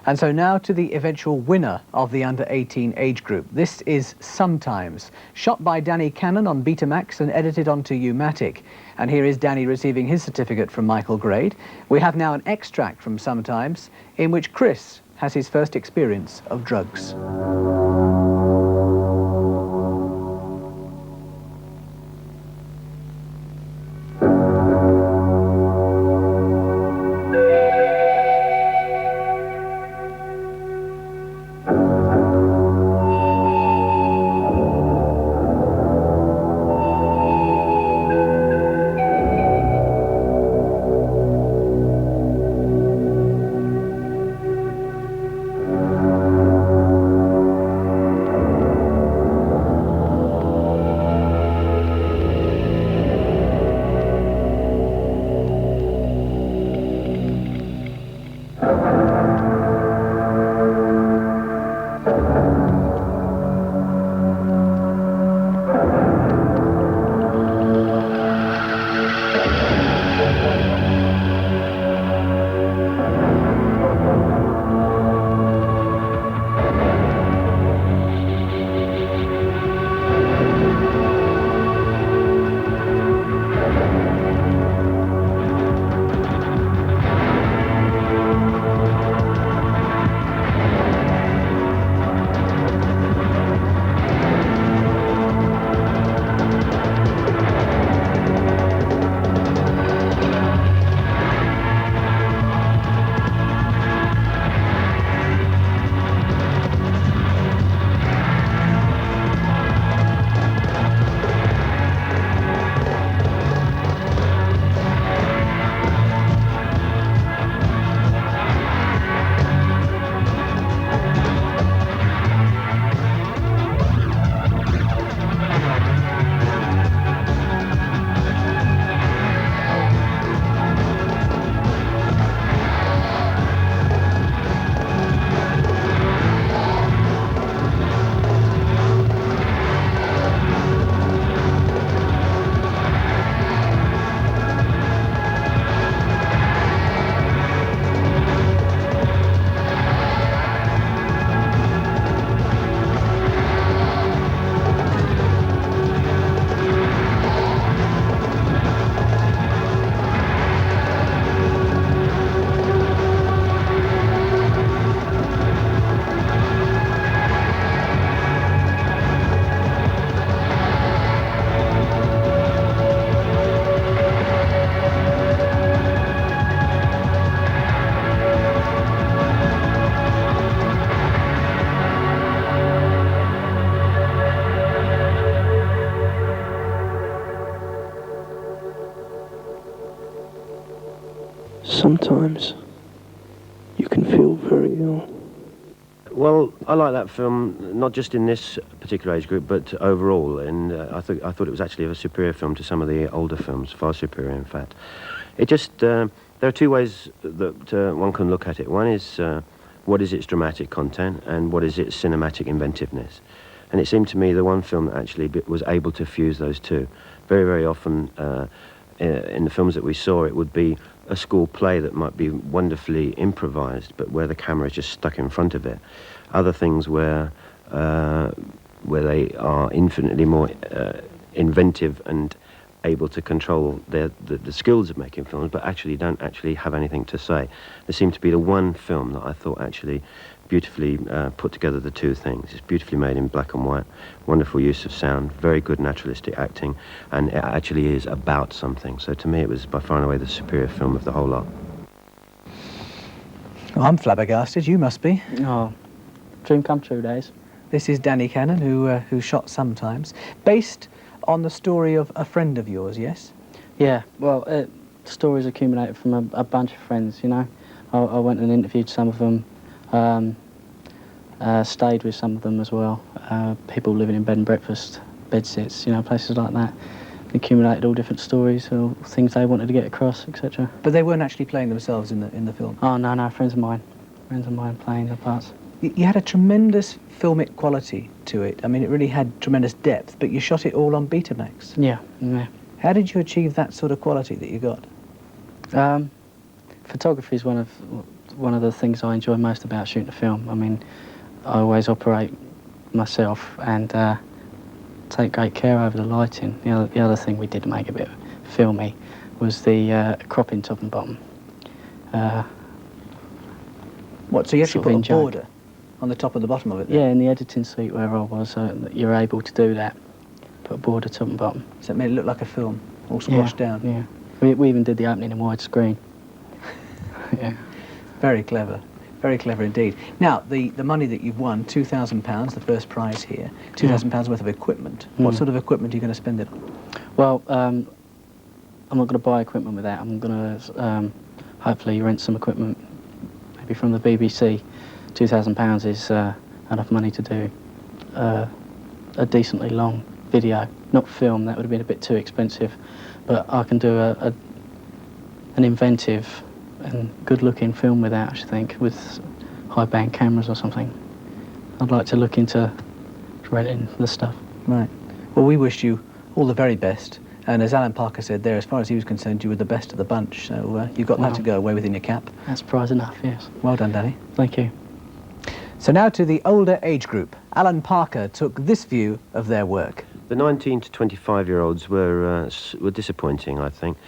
And so now to the eventual winner of the under-18 age group. This is Sometimes, shot by Danny Cannon on Betamax and edited onto U-matic. And here is Danny receiving his certificate from Michael Grade. We have now an extract from Sometimes, in which Chris has his first experience of drugs. Sometimes you can feel very ill. Well, I like that film, not just in this particular age group, but overall. And I thought it was actually a superior film to some of the older films, far superior, in fact. It just, there are two ways that one can look at it. One is, what is its dramatic content, and what is its cinematic inventiveness. And it seemed to me the one film that actually was able to fuse those two. Very, very often, in the films that we saw, it would be a school play that might be wonderfully improvised, but where the camera is just stuck in front of it. Other things where they are infinitely more inventive and able to control the skills of making films, but actually don't actually have anything to say. There seemed to be the one film that I thought actually beautifully put together the two things. It's beautifully made in black and white, wonderful use of sound, very good naturalistic acting, and it actually is about something. So to me it was by far and away the superior film of the whole lot. Well, I'm flabbergasted, you must be. Oh, dream come true days. This is Danny Cannon, who shot Sometimes, based on the story of a friend of yours, yes? Yeah, well, stories accumulated from a bunch of friends, you know. I went and interviewed some of them, stayed with some of them as well. People living in bed and breakfast, bedsits, you know, places like that. Accumulated all different stories or things they wanted to get across, etc. But they weren't actually playing themselves in the film? Oh, no, friends of mine playing the parts. You had a tremendous filmic quality to it. I mean, it really had tremendous depth, but you shot it all on Betamax. Yeah. How did you achieve that sort of quality that you got? Photography is one of one of the things I enjoy most about shooting a film. I mean, I always operate myself and take great care over the lighting. The other thing we did to make it a bit filmy was the cropping top and bottom. What, so you actually Sort of put a in-joke. border on the top and the bottom of it then? Yeah, in the editing suite where I was, you're able to do that. Put a border top and bottom. So it made it look like a film, all squashed down. Yeah. We even did the opening in widescreen. Yeah. Very clever. Very clever indeed. Now, the money that you've won, £2,000, the first prize here, £2,000 worth of equipment. What sort of equipment are you going to spend it on? Well, I'm not going to buy equipment with that. I'm going to hopefully rent some equipment, maybe from the BBC. £2,000 is enough money to do a decently long video. Not film, that would have been a bit too expensive, but I can do an inventive and good-looking film with that, I should think, with high-band cameras or something. I'd like to look into renting the stuff. Right. Well, we wish you all the very best. And as Alan Parker said there, as far as he was concerned, you were the best of the bunch. So you've got that to go away with in your cap. That's prize enough, yes. Well done, Danny. Thank you. So now to the older age group. Alan Parker took this view of their work. The 19 to 25-year-olds were disappointing, I think,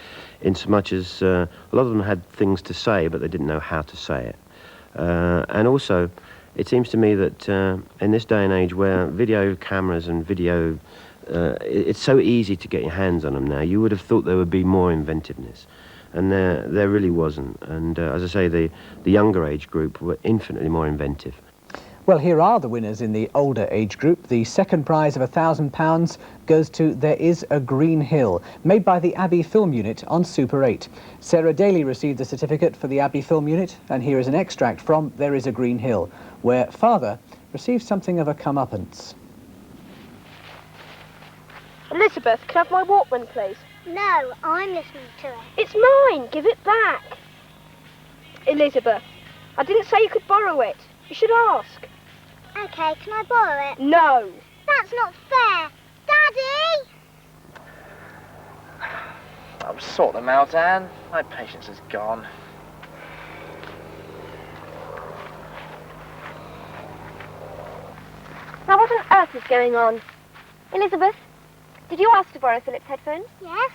in so much as a lot of them had things to say, but they didn't know how to say it. And also, it seems to me that in this day and age where video cameras and video, it's so easy to get your hands on them now, you would have thought there would be more inventiveness. And there really wasn't. And as I say, the younger age group were infinitely more inventive. Well, here are the winners in the older age group. The second prize of £1,000 goes to There Is a Green Hill, made by the Abbey Film Unit on Super 8. Sarah Daly received the certificate for the Abbey Film Unit, and here is an extract from There Is a Green Hill, where Father received something of a comeuppance. Elizabeth, can I have my Walkman, please? No, I'm listening to it. It's mine. Give it back. Elizabeth, I didn't say you could borrow it. You should ask. Okay, can I borrow it? No. That's not fair. Daddy! I'll sort them out, Anne. My patience is gone. Now, what on earth is going on? Elizabeth, did you ask to borrow Philip's headphones? Yes?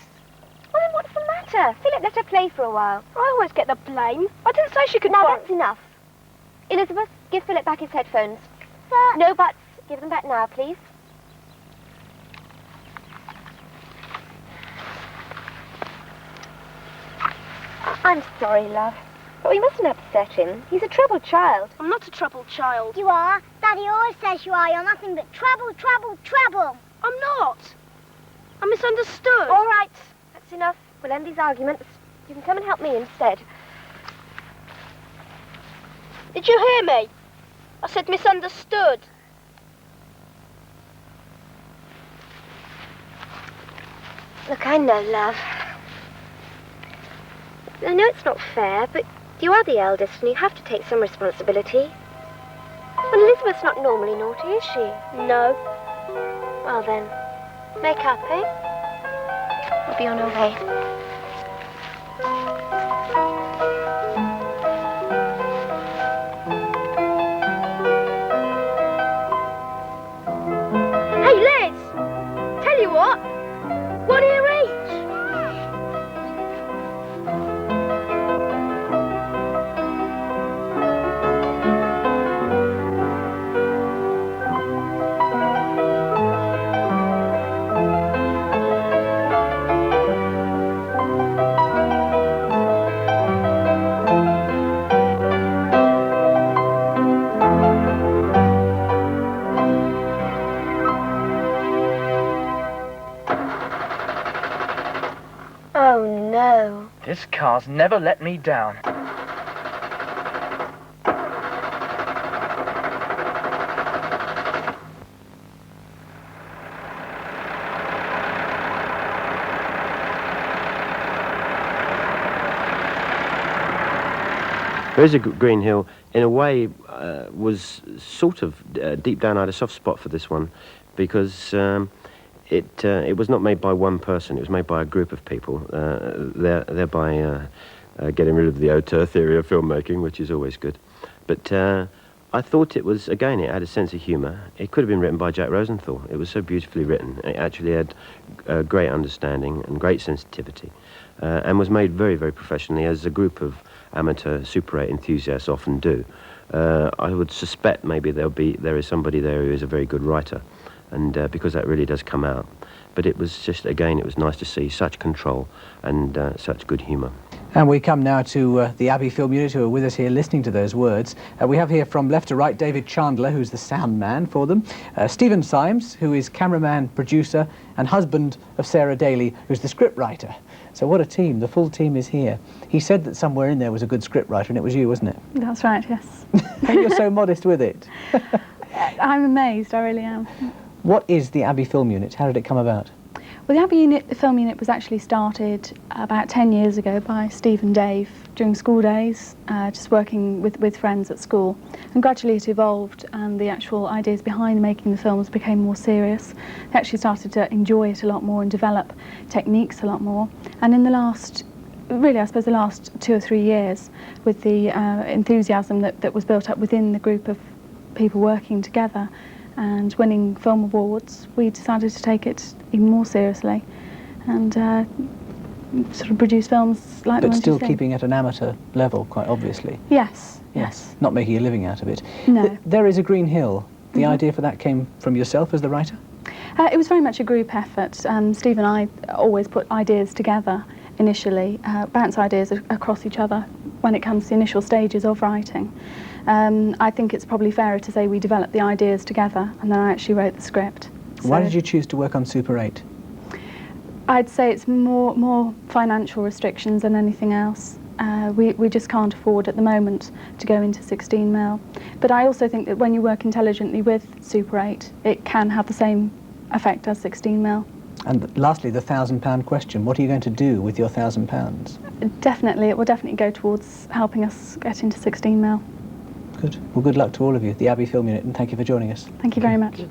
Well, then what's the matter? Philip let her play for a while. I always get the blame. I didn't say she could Now, borrow. that's enough. Elizabeth, give Philip back his headphones. But... No buts. Give them back now, please. I'm sorry, love. But we mustn't upset him. He's a troubled child. I'm not a troubled child. You are. Daddy always says you are. You're nothing but trouble, trouble, trouble. I'm not. I'm misunderstood. All right. That's enough. We'll end these arguments. You can come and help me instead. Did you hear me? I said misunderstood. Look, I know, love. I know it's not fair, but you are the eldest and you have to take some responsibility. Well, Elizabeth's not normally naughty, is she? No. Well then, make up, eh? We'll be on our way. Hey, Liz! Tell you what, one ear each. Oh, no. This car's never let me down. There Is a Green Hill, in a way, was sort of deep down. I had a soft spot for this one because it was not made by one person. It was made by a group of people, thereby getting rid of the auteur theory of filmmaking, which is always good. But I thought it was, again, it had a sense of humour. It could have been written by Jack Rosenthal. It was so beautifully written. It actually had great understanding and great sensitivity, and was made very, very professionally, as a group of amateur Super 8 enthusiasts often do. I would suspect maybe there is somebody there who is a very good writer, and because that really does come out. But it was just, again, it was nice to see such control and such good humour. And we come now to the Abbey Film Unit, who are with us here listening to those words. We have here from left to right David Chandler, who's the sound man for them, Stephen Symes, who is cameraman, producer and husband of Sarah Daly, who's the scriptwriter. So what a team, the full team is here. He said that somewhere in there was a good scriptwriter, and it was you, wasn't it? That's right, yes. And you're so modest with it. I'm amazed, I really am. What is the Abbey Film Unit? How did it come about? Well, the Abbey Film Unit was actually started about 10 years ago by Steve and Dave during school days, just working with friends at school. And gradually it evolved, and the actual ideas behind making the films became more serious. They actually started to enjoy it a lot more and develop techniques a lot more. And in the last, really I suppose the last 2 or 3 years, with the enthusiasm that was built up within the group of people working together and winning film awards, we decided to take it even more seriously and sort of produce films like the ones But still you've seen. keeping at an amateur level, quite obviously. Yes, yes. Not making a living out of it. No. There is a Green Hill. The idea for that came from yourself as the writer? It was very much a group effort. Steve and I always put ideas together initially, bounce ideas across each other when it comes to the initial stages of writing. I think it's probably fairer to say we developed the ideas together and then I actually wrote the script. Why So did you choose to work on Super 8? I'd say it's more financial restrictions than anything else. We just can't afford at the moment to go into 16mm. But I also think that when you work intelligently with Super 8, it can have the same effect as 16mm. And lastly, the £1,000 question. What are you going to do with your £1,000? Definitely, it will definitely go towards helping us get into 16mm. Good. Well, good luck to all of you, the Abbey Film Unit, and thank you for joining us. Thank you very much.